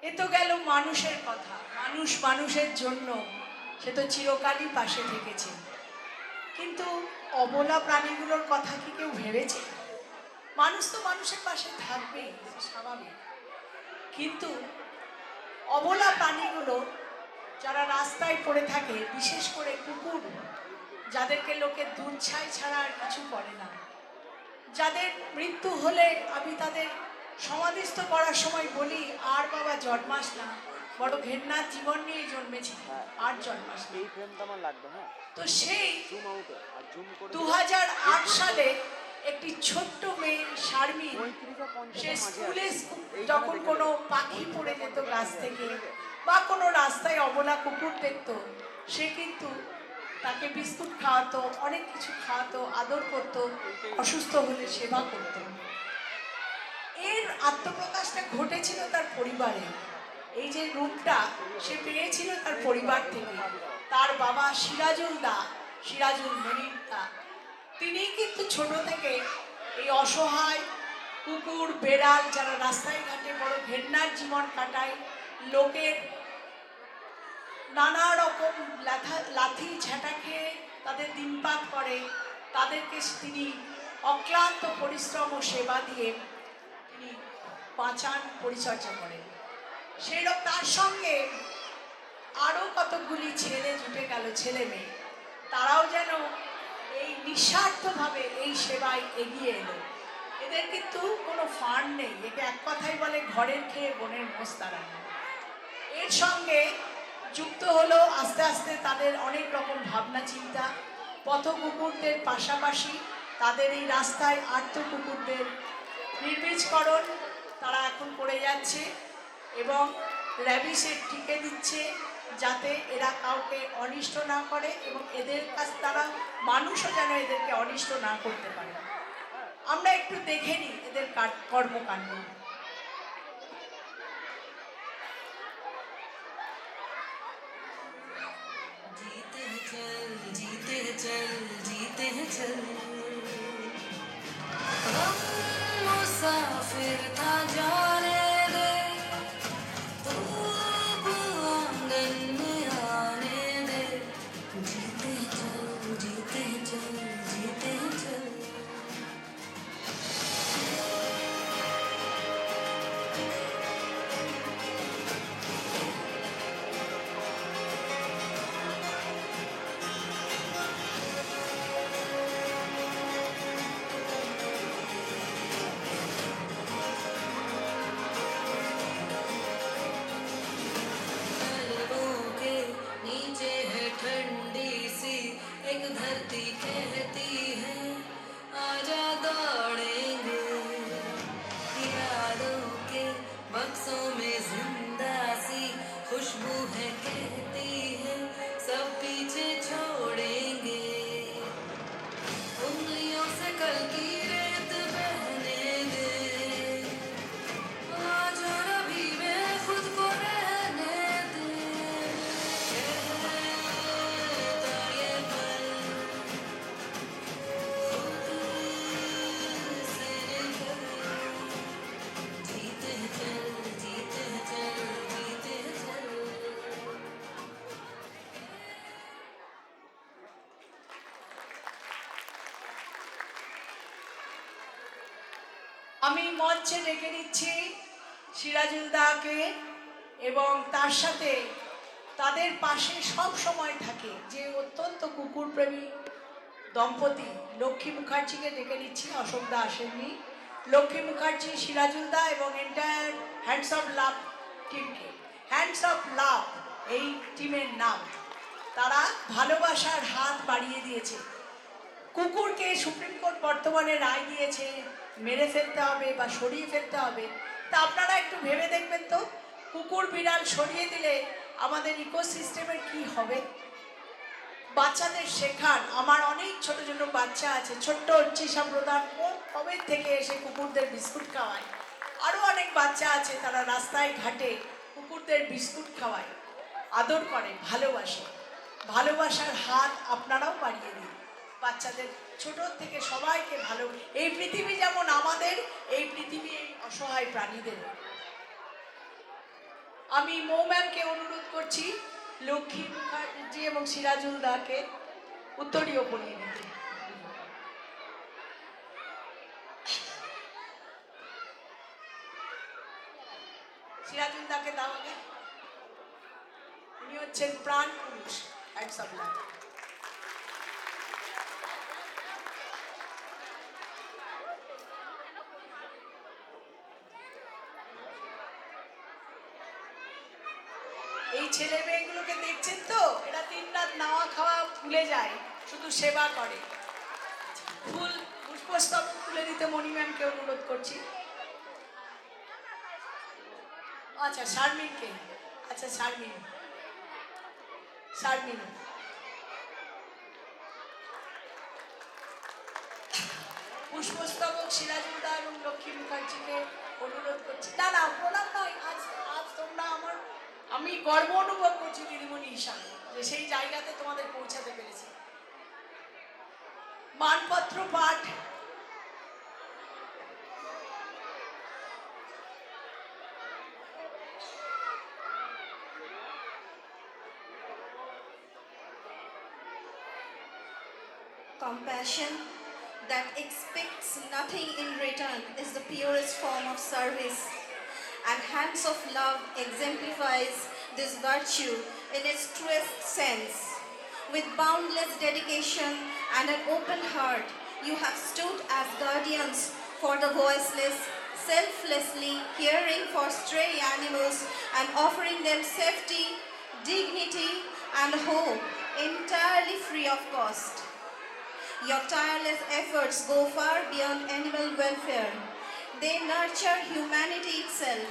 এ তো গেল মানুষের কথা, মানুষ মানুষের জন্য সে তো চিরকালই পাশে থেকেছে। কিন্তু অবলা প্রাণীগুলোর কথা কি কেউ ভেবেছে? মানুষ তো মানুষের পাশে থাকবেই, স্বাভাবিক। কিন্তু অবলা প্রাণীগুলো যারা রাস্তায় পড়ে থাকে, বিশেষ করে কুকুর, যাদেরকে লোকে দুধছাই ছাড়া আর কিছু করে না, যাদের মৃত্যু হলে আমি তাদের সমাধিস্থ করার সময় বলি, আর বাবা জন্মাস না, বড় ঘেন্নার জীবন নিয়ে জন্মেছি, আর জন্মাস না। তো সেই 2008 সালে একটি ছোট্ট মেয়ে শারমিন, সে স্কুলে যখন কোনো পাখি পড়ে যেত গাছ থেকে বা কোনো রাস্তায় অবলা কুকুর দেখত, সে কিন্তু তাকে বিস্কুট খাওয়াতো, অনেক কিছু খাওয়াতো, আদর করতো, অসুস্থ হলে সেবা করতো। এর আত্মপ্রকাশটা ঘটেছিল তার পরিবারে। এই যে রূপটা সে পেয়েছিল তার পরিবার থেকে। তার বাবা সিরাজুল দা, সিরাজুল মনির দা, তিনি কিন্তু ছোট থেকে এই অসহায় কুকুর বেড়াল যারা রাস্তায় ঘাটে বড় ঘেন্নার জীবন কাটায়, লোকের নানা রকম লাথি ঝাঁটা খেয়ে তাদের দিনপাত করে, তাদেরকে তিনি অক্লান্ত পরিশ্রম ও সেবা দিয়ে তিনি বাঁচান, পরিচর্যা করেন। সেরকম তার সঙ্গে আরও কতকগুলি ছেলে জুটে গেল, ছেলে মেয়ে, তারাও যেন এই নিঃস্বার্থভাবে এই সেবায় এগিয়ে এলো। এদের কিন্তু কোনো ফান্ড নেই, একে এক কথাই বলে ঘরের খেয়ে বনের মোষ তাড়ানো। এর সঙ্গে যুক্ত হলো আস্তে আস্তে তাদের অনেক রকম ভাবনা চিন্তা। পথ কুকুরদের পাশাপাশি তাদের এই রাস্তায় আর্ত কুকুরদের নির্বীজকরণ তারা এখন করে যাচ্ছে এবং র্যাবিসের টিকে দিচ্ছে, যাতে এরা কাউকে অনিষ্ট না করে এবং এদের কাছ তারা মানুষও যেন এদেরকে অনিষ্ট না করতে পারে। আমরা একটু দেখে নিই এদের কর্মকাণ্ড। जीते चल जीते चल हम मुसाफिर था जाने दे, तू आंगन में आने दे। जीते चल जीते चल जीते चल। एक धरती कहती है आजा दौड़ेंगे, यादों के बक्सों में जिंदा सी खुशबू है कहती है सब पीछे छोड़ेंगे। उंगलियों से कल की रेत बहने दे, आज और अभी में खुद को रहने दे। আমি মঞ্চে ডেকে নিচ্ছি সিরাজুল দাকে এবং তার সাথে তাদের পাশে সব সময় থাকে যে অত্যন্ত কুকুরপ্রেমী দম্পতি লক্ষ্মী মুখার্জিকে ডেকে নিচ্ছি। অশোক দা আসেননি। লক্ষ্মী মুখার্জি, সিরাজুল দা এবং এন্টায়ার হ্যান্ডস অফ লাভ টিমকে, হ্যান্ডস অফ লাভ এই টিমের নাম। তারা ভালোবাসার হাত বাড়িয়ে দিয়েছে। কুকুরকে সুপ্রিম কোর্ট বর্তমানে রায় দিয়েছে মেরে ফেলতে হবে বা সরিয়ে ফেলতে হবে। তা আপনারা একটু ভেবে দেখবেন তো, কুকুর বিড়াল সরিয়ে দিলে আমাদের ইকোসিস্টেমের কি হবে? বাচ্চাদের শেখান। আমার অনেক ছোট ছোট বাচ্চা আছে, ছোট্ট চিসা প্রধান কবে থেকে এসে কুকুরদের বিস্কুট খাওয়ায়। আরও অনেক বাচ্চা আছে তারা রাস্তায় ঘাটে কুকুরদের বিস্কুট খাওয়ায়, আদর করে, ভালোবাসে। ভালোবাসার হাত আপনারাও বাড়িয়ে দিন বাচ্চাদের, ছোট থেকে সবাইকে ভালো। এই পৃথিবী যেমন আমাদের, এই পৃথিবী এই অসহায় প্রাণীদের। আমি মৌ ম্যামকে অনুরোধ করছি লক্ষ্মী মুখার্জি এবং সিরাজুল দাকে উত্তরীয় পড়িয়ে নিতে। সিরাজুল দাকে দাও আগে। উনি হচ্ছেন প্রাণ পুরুষ। হ্যান্ডস আপ লাগে। এই ছেলে মেয়েগুলোকে দেখছেন তো, এরা দিন রাত নাওয়া খাওয়া ভুলে যায়, শুধু সেবা করে। ফুল পুষ্পস্তবক তুলে দিতে মণি ম্যামকে অনুরোধ করছি। আচ্ছা শারমিনকে, আচ্ছা শারমিন, শারমিন পুষ্পস্তবক সিরাজুল দা এবং লক্ষ্মী মুখার্জিকে অনুরোধ করছি। না না প্রণাম নয়, আজ আজ তোমরা আমার, আমি গর্ব অনুভব করছি দিদিমণি হিসাবে যে সেই জায়গাতে তোমাদের পৌঁছাতে পেরেছি। মানপত্র পাঠ। Compassion that expects nothing in return is the purest form of service, and Hands of Love exemplifies this virtue in its truest sense. With boundless dedication and an open heart, you have stood as guardians for the voiceless, selflessly caring for stray animals and offering them safety, dignity, and hope entirely free of cost. Your tireless efforts go far beyond animal welfare. They nurture humanity itself.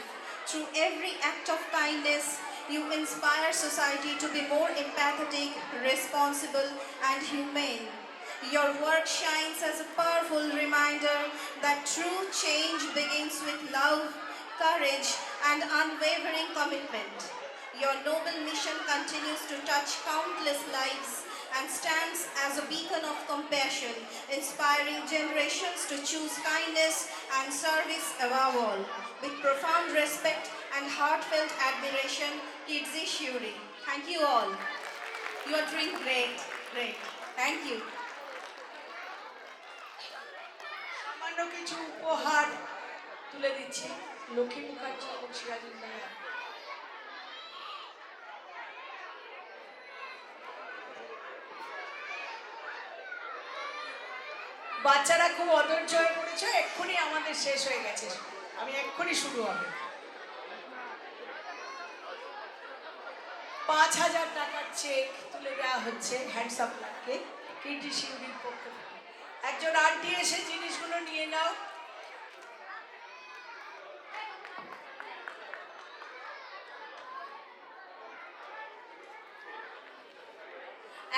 Through every act of kindness, you inspire society to be more empathetic, responsible, and humane. Your work shines as a powerful reminder that true change begins with love, courage, and unwavering commitment. Your noble mission continues to touch countless lives and stands as a beacon of compassion, inspiring generations to choose kindness and service above all. With profound respect and heartfelt admiration, Kidzi Shuri. Thank you all. You are doing great, great. Thank you. সামান্য কিছু উপহার তুলে দিচ্ছি লক্ষ্মী মুখার্জি এবং সিরাজুল দা। বাচ্চারা খুব অধৈর্য হয়ে পড়েছে, এক্ষুনি আমাদের শেষ হয়ে গেছে, আমি এক্ষুনি শুরু হবে। 5,000 টাকার চেক তুলে দেওয়া হচ্ছে হ্যান্ডস আপ লাগকে কীর্তি শিউরির পক্ষ থেকে। একজন আন্টি এসে জিনিসগুলো নিয়ে নাও।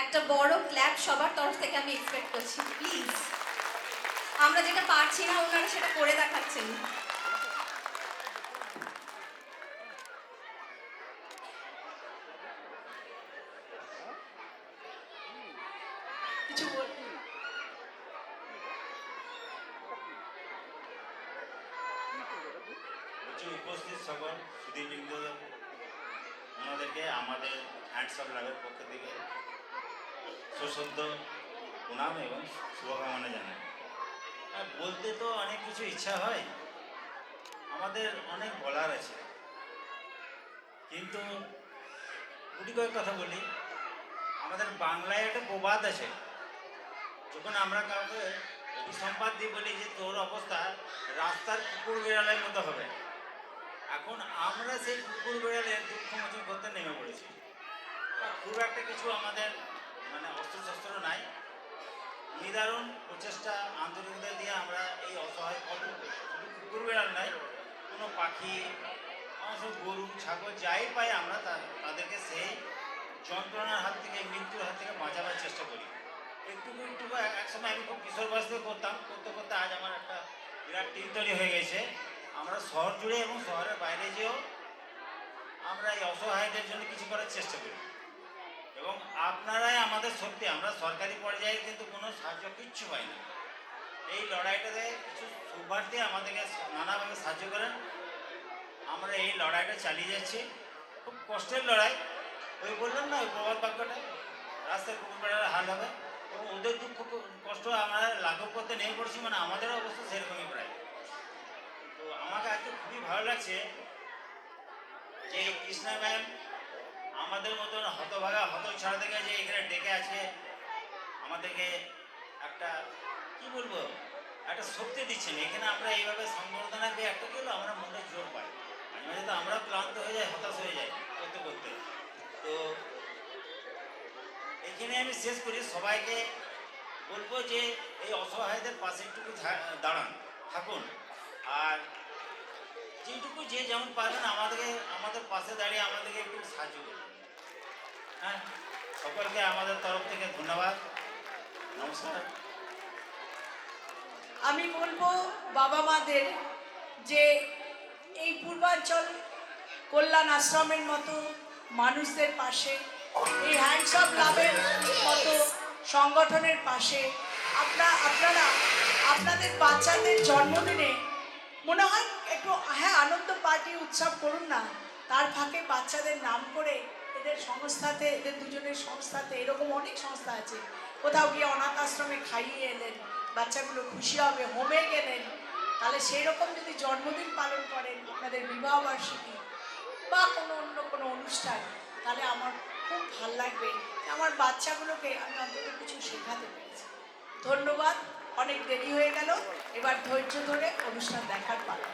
একটা বড় ক্ল্যাপ সবার তরফ থেকে আমি এক্সপেক্ট করছি, প্লিজ। আমরা যেটা পারছি না ওনারা সেটা করে দেখাচ্ছেন। কিছু বলুন। উপস্থিত সকল সুধীবৃন্দ ওনাদেরকে আমাদের হ্যান্ডস অফ লাভের পক্ষ থেকে সশ্রদ্ধ প্রণাম এবং শুভকামনা জানাই। বলতে তো অনেক কিছু ইচ্ছা হয়, আমাদের অনেক বলার আছে, কিন্তু গুটি কয়েক কথা বলি। আমাদের বাংলায় একটা প্রবাদ আছে, যখন আমরা কাউকে অভিসম্পাদ দিয়ে বলি যে তোর অবস্থা রাস্তার কুকুর বিড়ালের মতো হবে, এখন আমরা সেই কুকুর বিড়ালের দুঃখ মোচন করতে নেমে পড়েছি। খুব একটা কিছু আমাদের মানে অস্ত্রশস্ত্র নাই, নিদারুণ প্রচেষ্টা আন্তরিকতা দিয়ে আমরা এই অসহায় শুধু কুকুর বিড়াল নাই, কোনো পাখি, সব গরু ছাগল যাই পাই আমরা তাদেরকে সেই যন্ত্রণার হাত থেকে, মৃত্যুর হাত থেকে বাঁচাবার চেষ্টা করি। একটু এক সময় আমি খুব কিশোর বয়স থেকে করতাম, করতে করতে আজ আমার একটা বিরাট টিম তৈরি হয়ে গেছে। আমরা শহর জুড়ে এবং শহরের বাইরে যেও আমরা এই অসহায়দের জন্য কিছু করার চেষ্টা করি, এবং আপনারাই আমাদের শক্তি। আমরা সরকারি পর্যায়ে কিন্তু কোনো সাহায্য কিচ্ছু পাই না। এই লড়াইটাতে কিছু শুভার্থী আমাদেরকে নানাভাবে সাহায্য করেন, আমরা এই লড়াইটা চালিয়ে যাচ্ছি। খুব কষ্টের লড়াই। ওই বললাম না ওই প্রবাদ বাক্যটা, রাস্তায় কুকুর বেড়ার হাল হবে, এবং ওদের দুঃখ কষ্ট আমরা লাঘব করতে নেমে পড়ছি, মানে আমাদের অবস্থা সেরকমই প্রায়। তো আমাকে আজকে খুবই ভালো লাগছে যে কৃষ্ণা ম্যাম আমাদের মতন হতভাগা হতছাড়া থেকে যে এখানে ডেকে আছে, আমাদেরকে একটা কি বলবো একটা শক্তি দিচ্ছেন। এখানে আমরা এইভাবে সংবর্ধনা পেয়ে একটা কি হলো, আমরা মনে জোর পাই। মাঝে মাঝে তো আমরা ক্লান্ত হয়ে যাই, হতাশ হয়ে যাই করতে করতে। তো এখানে আমি শেষ করি, সবাইকে বলবো যে এই অসহায়দের পাশে একটু দাঁড়ান, থাকুন, আর যেটুকু যে যেমন পারবেন আমাদের পাশে দাঁড়িয়ে আমাদেরকে একটু সাহায্য করুন। হ্যাঁ, সকলকে আমাদের তরফ থেকে ধন্যবাদ, নমস্কার। আমি বলবো বাবা মাদের যে এই পূর্বাঞ্চল কল্যাণ আশ্রমের মতো মানুষদের পাশে, এই হ্যান্ডস অফ লাভের মতো সংগঠনের পাশে আপনারা আপনাদের বাচ্চাদের জন্মদিনে মনে হয় একটু আনন্দ পার্টি উৎসব করুন না, তার ফাঁকে বাচ্চাদের নাম করে এদের সংস্থাতে, এদের দুজনের সংস্থাতে, এরকম অনেক সংস্থা আছে, কোথাও গিয়ে অনাথ আশ্রমে খাইয়ে এলেন, বাচ্চাগুলো খুশি হবে, হোমে গেলেন, তাহলে সেই রকম যদি জন্মদিন পালন করেন, আপনাদের বিবাহবার্ষিকী বা অন্য কোনো অনুষ্ঠান, তাহলে আমার খুব ভাল লাগবে, আমার বাচ্চাগুলোকে আমি অন্তত কিছু শেখাতে পেরেছি। ধন্যবাদ, অনেক দেরি হয়ে গেল, এবার ধৈর্য ধরে অনুষ্ঠান দেখার পালা।